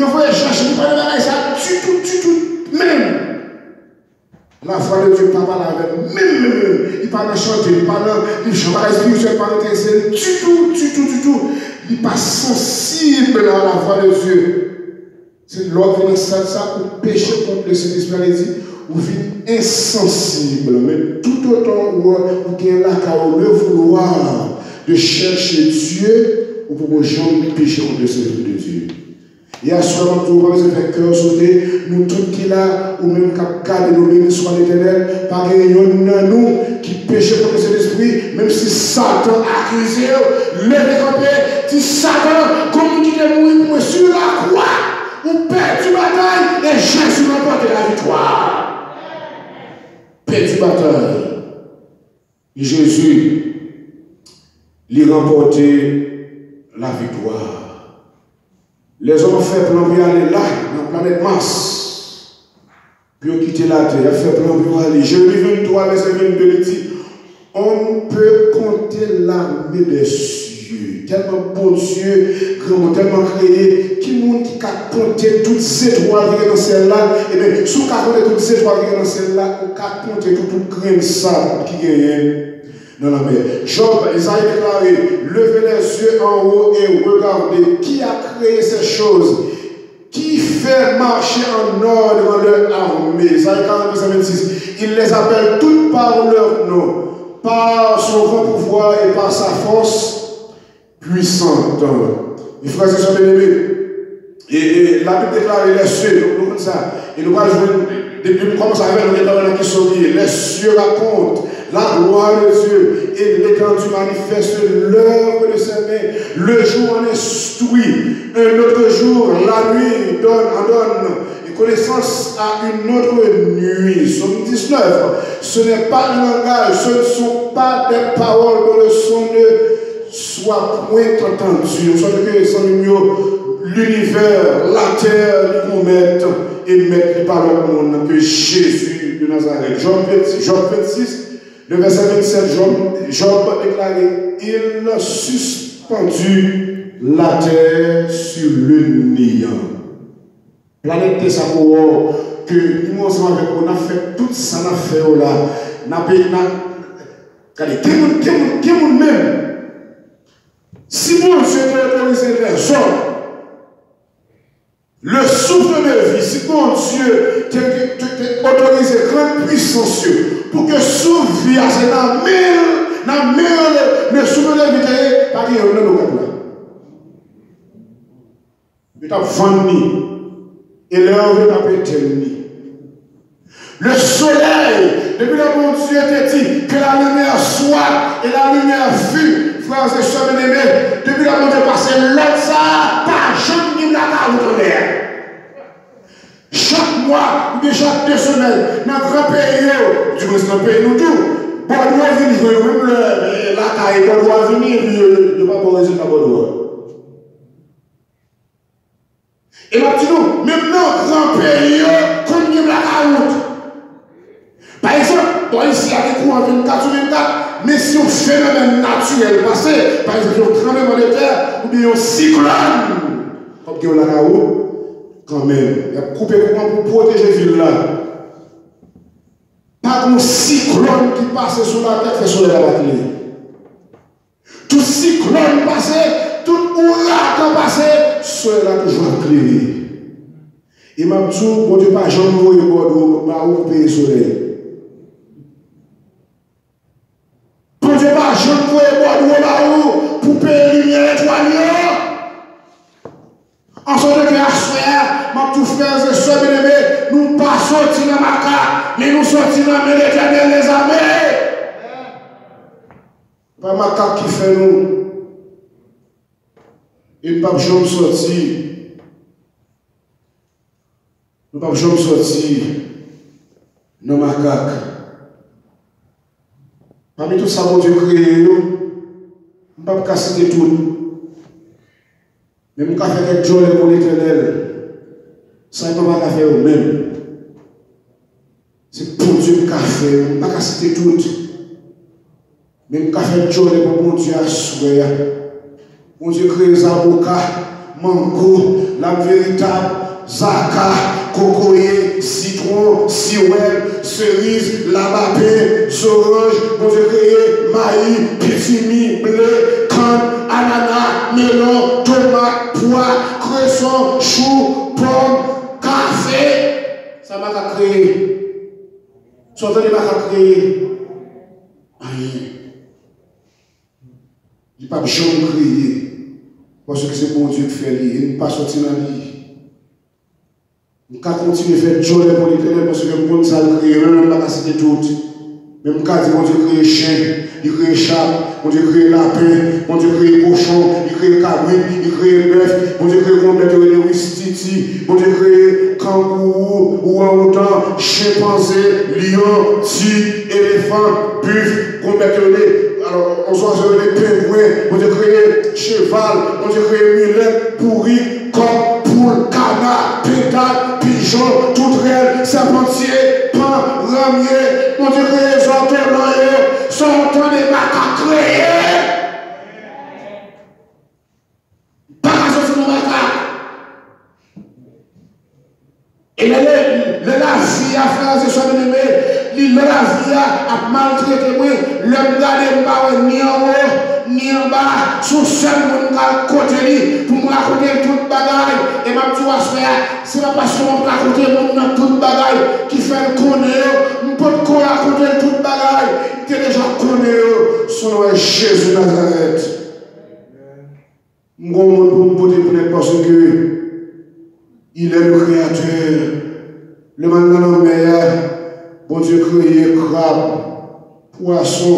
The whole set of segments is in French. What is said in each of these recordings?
il faut chercher, il ne peut pas ça du tout, même. La foi de Dieu ne parle pas avec même. Il parle de chanter, il parle de chanter spirituel, il parle de du tout. Il n'est pas sensible à la voix de Dieu. C'est l'ordre de ça pour pécher contre le Saint-Esprit, dit, ou vit insensible. Mais tout autant où vous avez le vouloir de chercher Dieu, ou pour jamais pécher contre le Saint-Esprit de Dieu. Et à ce moment où vous avez cœur sauté, nous tous qui là, ou même qui gardent nos bénis soit l'éternel, par nous qui péchent contre le Saint-Esprit, même si Satan a accusé, levez campé, si Satan, comme qui est mort sur la croix, ou perd du bataille, et Jésus remporte la victoire. Perd du bataille. Et Jésus, lui remporter la victoire. Les hommes ont fait plan pour aller là, dans la planète Mars. Puis ils ont quitté la terre, ils ont fait plan pour aller. Jérémie 23, verset 22, il dit, on ne peut compter l'armée des cieux. Tellement bon Dieu, tellement créé, qui monde qui a compté toutes ces étoiles qui sont dans celle-là, et bien, sous qu'à compter toutes ces étoiles qui sont dans celle-là, on a compté tout grain de sable qui gagne dans la mer. Job, Isaïe déclaré, levez les yeux en haut et regardez qui a créé ces choses, qui fait marcher en ordre leur armée. Isaïe 40, verset 26. Il les appelle toutes par leur nom, par son grand pouvoir et par sa force puissante. Mes frères et sœurs bien-aimés, et la Bible déclare les cieux, nous comme ça, et nous allons jouer, depuis qu'on commence avec nous qui sont liés, les cieux racontent la gloire de Dieu et l'étendue manifeste l'œuvre de ses mains. Le jour en instruit, un autre jour, la nuit en donne et connaissance à une autre nuit. Somme 19. Ce n'est pas un langage, ce ne sont pas des paroles dont le son ne soit point entendu. Soit que son l'univers, la terre, nous mettent et mettent les paroles au monde que Jésus de Nazareth. Jean 26. Le verset 27, Job déclaré, il a suspendu la terre sur le néant. Planète Tessaco, que nous ensemble avec on a fait tout ça, on a fait là. Qui est même? Si mon Dieu t'a autorisé les hommes, le souffle de vie, si mon Dieu t'a autorisé grande puissance pour que souffle vie à cette mille, le souffle de vie, pas qu'il y ait un autre. Il t'a vendu et l'heure t'a pété. Le soleil, depuis le bon Dieu t'a dit que la lumière soit et la lumière fut, frères et sœurs bien-aimés, depuis le bon Dieu passé, l'autre ça, pas jamais ni la tonnerre. Chaque mois, ou bien chaque 2 semaines, dans le grand pays, du moins dans le pays, nous tous, Bordeaux va venir, même la taille, Bordeaux va venir, il ne va pas résultat Bordeaux. Et maintenant, même dans le grand pays, combien de la route? Par exemple, ici, il y a des cours en 24 sur 24, mais si on phénomène naturel passé, par exemple, un tremblement de terre, ou bien un cyclone, comme il y a la route, quand même, il y a coupé courant pour protéger la ville là. Pas un cyclone qui passe sur la tête, fait sur la batterie. Tout cyclone passé, tout ouragan passé, sur la toujours éclairé. Et m'a dit, bon Dieu, pas jamais envoyer Bordeaux, pas où payer le soleil. Bon Dieu, pas jamais envoyer Bordeaux, pas où pour payer lumière étoilée. En sorte que à sphère, ma tout frères et sœurs bien-aimés, nous pas sortis dans ma carte, mais nous sortis dans l'Éternel les armées. Pas ma carte qui fait nous. Et nous ne pouvons jamais sortir. Nous ne pouvons jamais sortir dans ma carte. Parmi tout ça, mon Dieu créé, nous ne pouvons pas casser tout. Mais nous avons fait joie pour l'Éternel. Ça ne peut pas faire nous-mêmes. C'est pour Dieu qui a fait. Nous ne pouvons pas citer tout. Mais nous avons fait joie pour mon Dieu à souhait. Mon Dieu crée les avocats. mango, la véritable, zaka, cocoyer, citron, sirop, cerise, labapé, orange, bon Dieu créé, maïs, pétimi, blé, canne, ananas, melon, tomate, pois, cresson, chou, pomme, café. Ça m'a créé. Sortez de m'a créé. Rien. Il n'y a pas besoin de crier. Parce que c'est bon Dieu qui fait lui. Il ne pas sortir dans lui. Je ne continuer à faire joie pour l'éternel parce que le monde ça le crée. Même la capacité toute. Même quand bon Dieu crée chien, il crée chat, bon Dieu crée lapin, bon Dieu crée cochon, il crée cabrit, il crée bœuf, bon Dieu crée complètement de wistiti, bon Dieu crée kangourou, orang-outan, chimpanzé, lion, tigre, éléphant, buffle, complètement. Alors, on soit sur les pingouins, on a créé cheval, on a créé mulette, pourri, coq, poule, canard, pétale, pigeon, toutrelle, serpentier, pan, ramier, on a créé sortant sortant des macaques créés. Pas à sortir de macaques. Et la vie à faire, c'est ça, bien-aimé, la vie à maltraiter moi, l'homme garde pas ni en haut, ni en bas, sous seul monde à côté pour me raconter toute bagaille. Et ma petite c'est pas parce qu'on raconter mon toute bagaille qui fait le connaître, on peut raconter toute bagaille, qui déjà connaît son nom est Jésus Nazareth. Mon monde pour me poser parce que il est le créateur, le maintenant meilleur, bon Dieu créé crabe, poisson,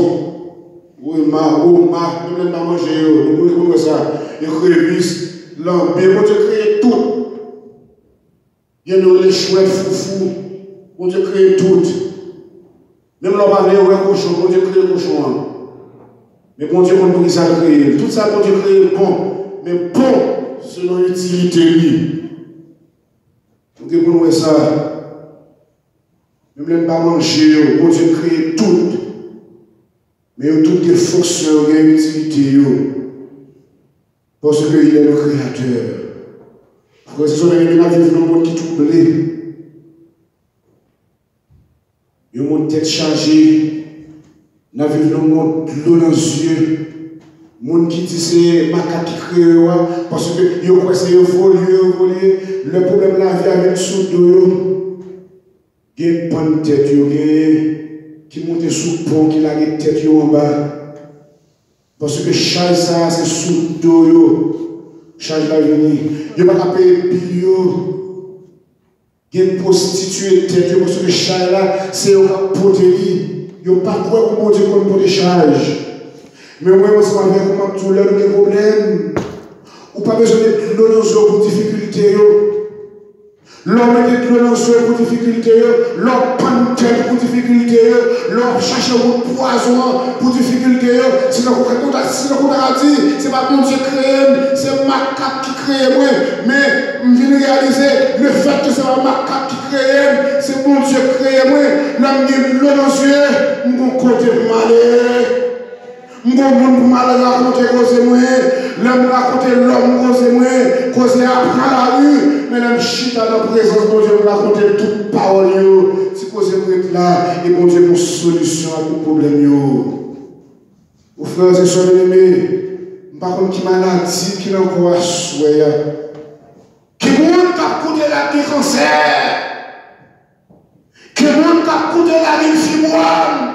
homard, nous n'avons pas mangé, nous connaissons ça, les crevisses, lambé, bon Dieu créé tout. Il y a les chouettes, foufou, bon Dieu créé tout. Même l'homme avait un cochon, bon Dieu créé cochon. Mais bon Dieu, on peut ça créer. Tout ça, bon Dieu créé bon, mais bon selon l'utilité. Vous comprenez ça? Même pas manger, bon Dieu crée tout. Mais toutes les fonctions, il y a une utilité. Parce qu'il est le créateur. Frère, c'est ça que nous vivons dans un monde qui est troublé. Un monde tête chargée. Nous vivons dans un monde de l'eau dans les yeux. Un monde qui dit c'est macaque qui crée. Parce que vous croyez que c'est évolué. Le problème de la vie avec sous d'eau. Il y a une bonne tête qui monte sous le pont, qui a une tête en bas. Parce que chaque ça, c'est sous d'eau. Chaque va venir. Il n'y a pas de payer billet. Il y a une prostituée tête parce que chaque là, c'est un poterie. Il n'y a pas quoi pour dire qu'on peut des charges. Mais moi, je vais avec comment tout l'heure des problèmes. Ou pas besoin de l'eau pour difficulté. L'homme est de l'eau pour difficulté. L'homme panne pour difficulté. L'homme cherche un poison pour difficulté. C'est ce qu'on a dit. C'est pas mon Dieu créé, c'est macaque qui crée moi. Mais je viens réaliser le fait que c'est pas macaque qui crée, c'est mon Dieu créé moi. L'homme est de l'eau dans les yeux. Mon côté malé. Mon monde mal raconter cause moi, l'homme raconter l'homme cause moi, cause après la rue, mais l'homme chita dans la présence de Dieu raconter toute parole yo, si cause moi là et bon Dieu pour solution à tout problème yo. Aux frères et sœurs aimés, par contre qui maladie qui encore souhait. Qui monde qui coûté la vie cancer. Qui monde qui coûté la vie fibrome.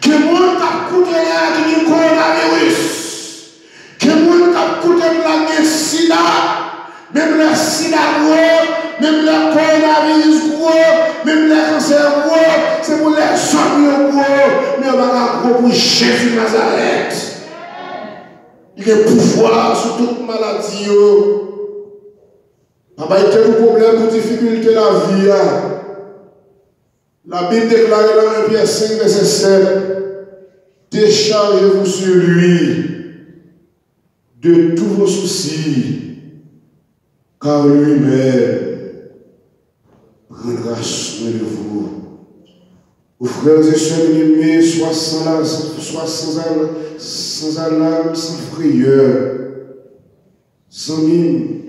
Que le monde a coûté la coronavirus, que le monde a coûté la sida, même le sida gros, même le coronavirus gros, même le cancer gros, c'est pour les soins gros, mais on va gros pour Jésus Nazareth. Il a pouvoir sur toute maladie. Papa, il y a un problème pour difficulté la vie. La Bible déclare dans 1 Pierre 5, verset 7, déchargez-vous sur lui de tous vos soucis, car lui-même prendra soin de vous. Aux frères et sœurs aimés, sois sans alarme, sans frayeur. Zami,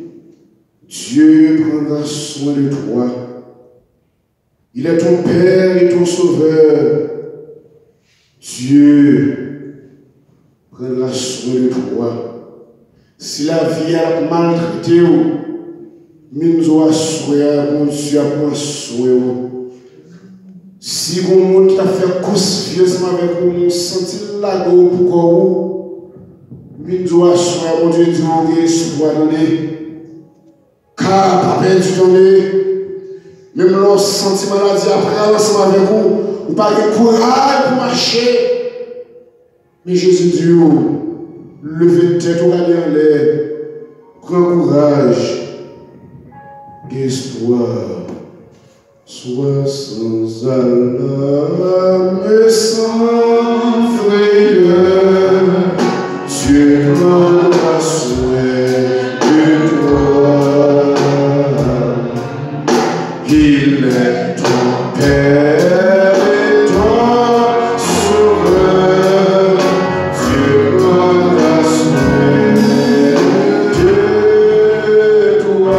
Dieu prendra soin de toi. Il est ton Père et ton Sauveur. Dieu prendra soin de toi. Si la vie a maltraité, nous avons soin, mon Dieu a soin. Si vous monde qui a fait confiance avec vous, nous sentons la go pour vous, nous avons soin, mon Dieu, de espoir donné. Car, papa, tu donné, même lorsqu'on senti maladie après, ensemble avec vous, vous n'avez pas de courage pour marcher. Mais Jésus dit, levez tête, regardez en l'air, grand courage, espoir. Sois sans alarme et sans frayeur, Dieu prendra soin de toi. Il est ton Père et ton Sauveur, Dieu prendra soin de toi.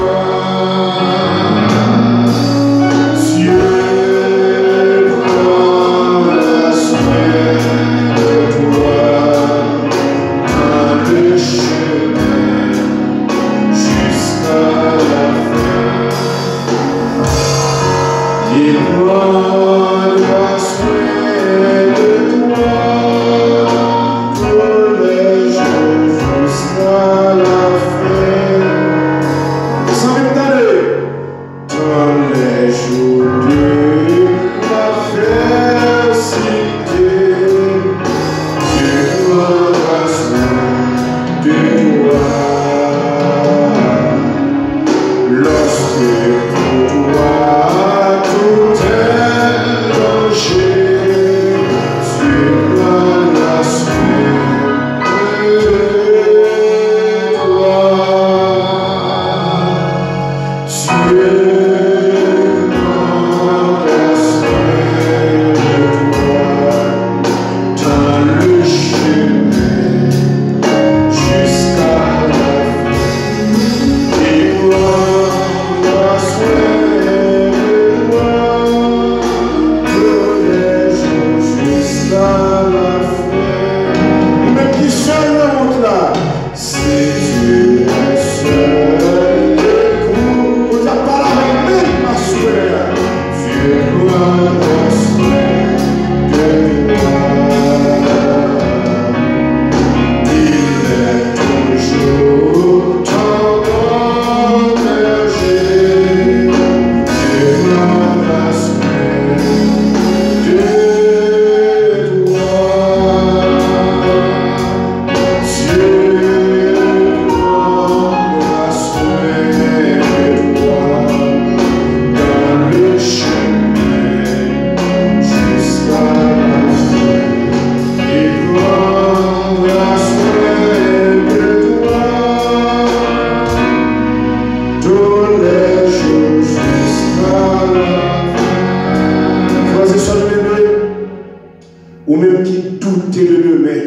Ou même qui doute de demain,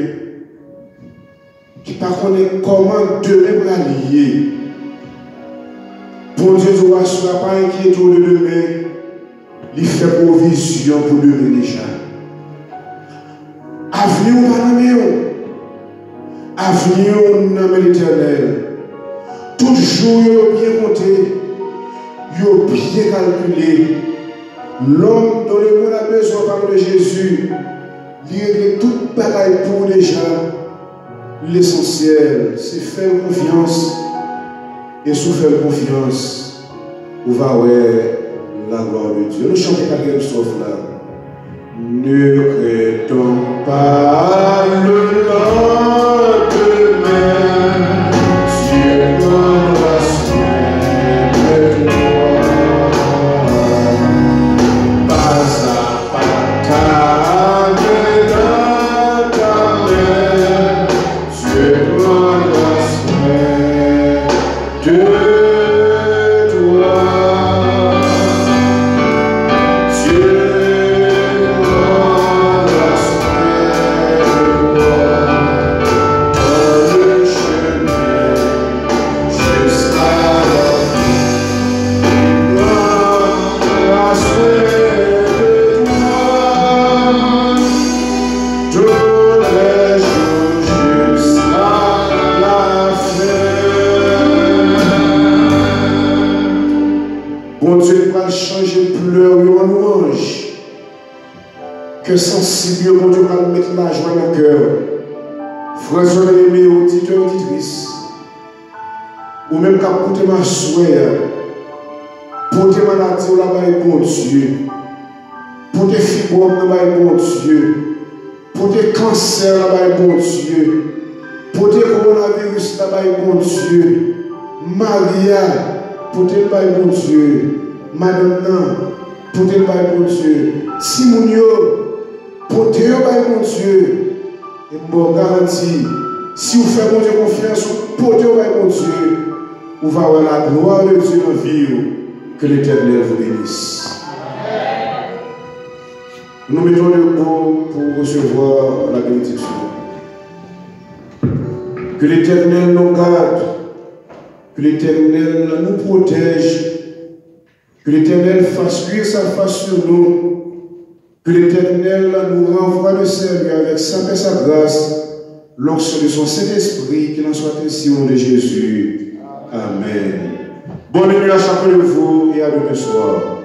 qui ne connaît comment demain va lier. Bon Dieu, tu ne sois pas inquiet de demain, il fait provision pour demain déjà. Avenir ou pas dans avenir dans l'éternel. Toujours bien compté, bien calculé. L'homme dont le monde a besoin par de Jésus, il règle toute bagaille pour déjà. L'essentiel, c'est faire confiance. Et sous faire confiance, on va voir la gloire de Dieu. Nous chantons quelque chose là. Ne craignons pas le lendemain, Dieu prendra soin de toi. Pas à pas ta main dans ta main, Dieu prendra soin de toi. Dieu Bon Dieu, va changer pleurs en louange. Que sensible, bon Dieu, va mettre la joie dans le cœur. Frères et aimés, auditeurs, auditrices, ou même qu'à écouter ma souhait, pour tes maladies, là-bas, bon Dieu. Pour tes fibromes, là-bas, bon Dieu. Pour tes cancers, là-bas, bon Dieu. Pour tes coronavirus, là-bas, bon Dieu. Maria, pour tes bon Dieu. Madonna, pour tes bon Dieu. Simonio, pour tes bon Dieu. Et bon garantie, si vous faites mon Dieu confiance, pour tes bon Dieu, vous allez voir la gloire de Dieu dans la vie. Que l'Éternel vous bénisse. Nous mettons debout pour recevoir la bénédiction. Que l'Éternel nous garde, que l'Éternel nous protège, que l'Éternel fasse luire sa face sur nous, que l'Éternel nous renvoie le Seigneur avec sa paix et sa grâce, l'onction de son Saint-Esprit, qu'il en soit ainsi au nom de Jésus. Amen. Bonne nuit à chacun de vous et à demain soir.